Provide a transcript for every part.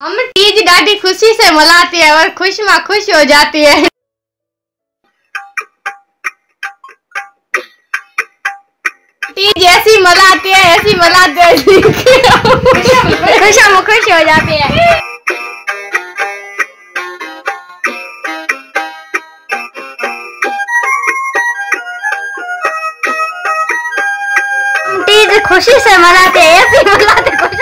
हम तीज दादी खुशी से मनाते हैं और खुश में खुश हो जाती है। तीज ऐसी मनाते हैं, ऐसी मनाते हैं खुश में खुश हो जाती है। तीज खुशी से मनाते हैं, ऐसी मनाते खुश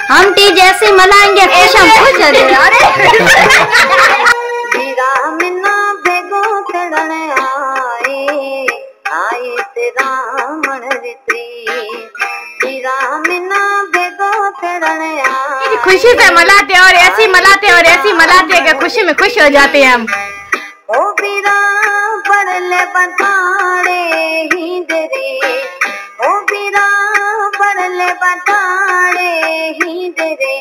हम तीज ऐसे मनाएंगे खुश हम खुश हो खुशी से मनाते और ऐसी मनाते और ऐसी मनाते कि खुशी में खुश हो जाते हैं हम। ओ बीरा बड़ले बताड़े ही दरे, ओ बीरा बड़ले बताड़े ही दरे,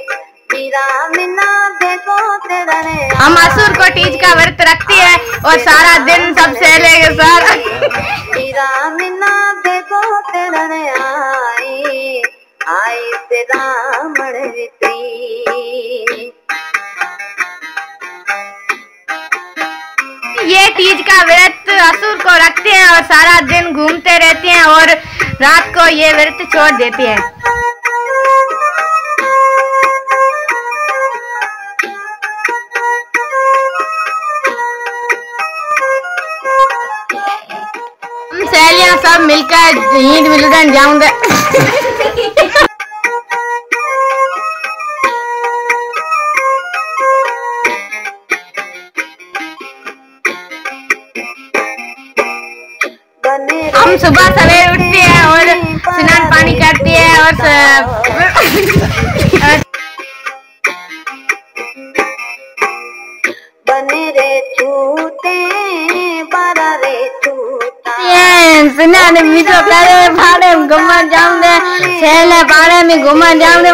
बीरा मिना देखो तेरे। हम असुर को तीज का व्रत रखती है और सारा दिन सब सहेले के साथ बीरा मिना देखो तेरे आई आई तेरा मरती। ये तीज का व्रत असुर को रखते हैं और सारा दिन घूमते रहते हैं और रात को ये व्रत छोड़ देते हैं। हम सहेलियां सब मिलकर ईद मिलकर जाऊंगे। हम सुबह सवेरे उठते हैं और स्नान पानी करते हैं और बने रे छूटे बारा रे छूटा स्नान बीचो करे भाड़े में घूमन जाऊंगे, सहेले भाड़े में घूमन जाऊंगे।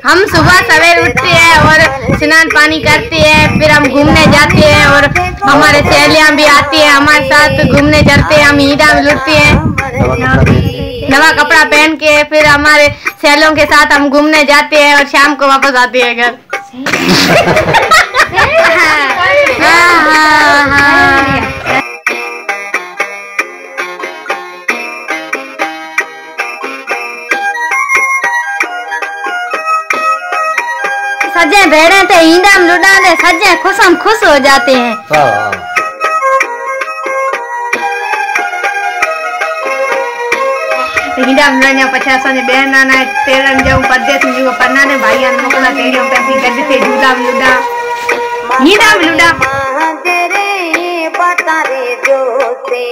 हम सुबह सवेरे उठते हैं और स्नान पानी करते हैं, फिर हम घूमने जाते हैं और हमारे सहेलियां भी आती है हमारे साथ घूमने चलते हैं। हम ईदा में लुटते हैं नवा कपड़ा पहन के, फिर हमारे सहेलों के साथ हम घूमने जाते हैं और शाम को वापस आते हैं घर। सजे भेड़े थे ईंदा में लुटा दे, सजे खुशम खुश हो जाते हैं। ईंदा में लड़ने पछा असांजे बहन ना तेरन जाऊं परदेस में पन्ना ने भाई ने मोकला तेरियों पैसी गड थे झूला में लुटा ईंदा में लुटा तेरे बता रे जो से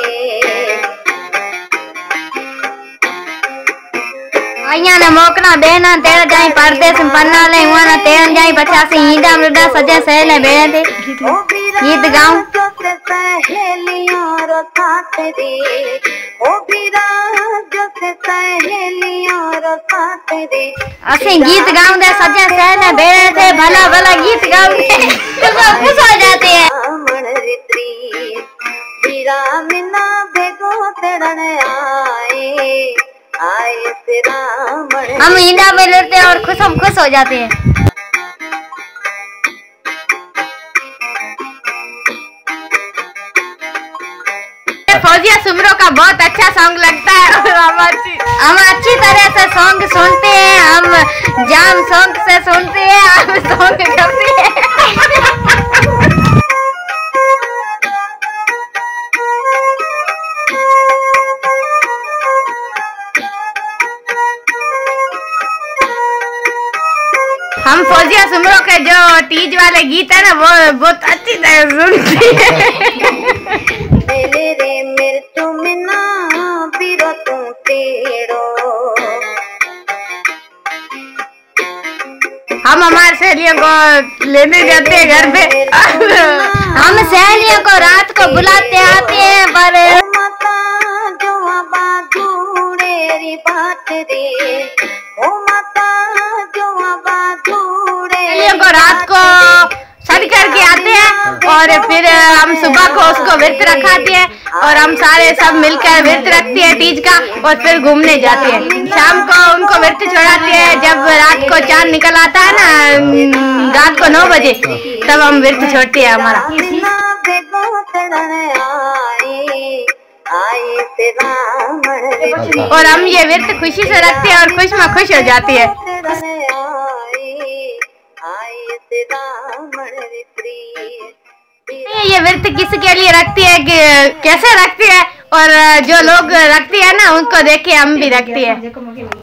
आइया ने मोकला बहना तेरे जाई परदेस में पन्ना ले हुआ ना तेरन जाई पछा से ईंदा में लुटा सजे सहेले बेड़े थे गीत गाऊं सहेलियों रो साथ दे, ओ बीरा जो सहेलियों रो साथ दे। असी गीत गाऊं दे सजे सहेले बेड़े थे भला भला गीत गाऊं दे तो सब खुश हो जाते हैं। बीरा मिना बेगो तेरे आए आए तेरा हम ईदा में लड़ते हैं और खुश हम खुश हो जाते हैं। फौजिया सुमरो का बहुत अच्छा सॉन्ग लगता है और हम अच्छी तरह से सॉन्ग सुनते हैं, हम जाम सॉन्ग से सुनते हैं, हम सॉन्ग करते हैं। हम फौजिया सुमरो के जो तीज वाले गीत है ना वो बहुत अच्छी तरह सुनते हैं। रे मेरे तुम ना बीरो तू तेरो। हम हमारे सहेलियों को लेने जाते हैं घर पे। हम सहेलियों को रात को बुलाते आते हैं पर माता जो बात रे बात रे, ओ माता जो रात को सज करके आते हैं और फिर हम सुबह को उसको व्रत रखाते हैं और हम सारे सब मिलकर व्रत रखते हैं तीज का और फिर घूमने जाते हैं। शाम को उनको व्रत छोड़ाते हैं, जब रात को चांद निकल आता है ना, रात को 9 बजे, तब हम व्रत छोड़ते हैं हमारा। और हम ये व्रत खुशी से रखते हैं और खुश में खुश हो जाती है। ये व्रत किसके लिए रखती है, कैसे रखती है, और जो लोग रखती है ना उनको देख के हम भी रखते हैं।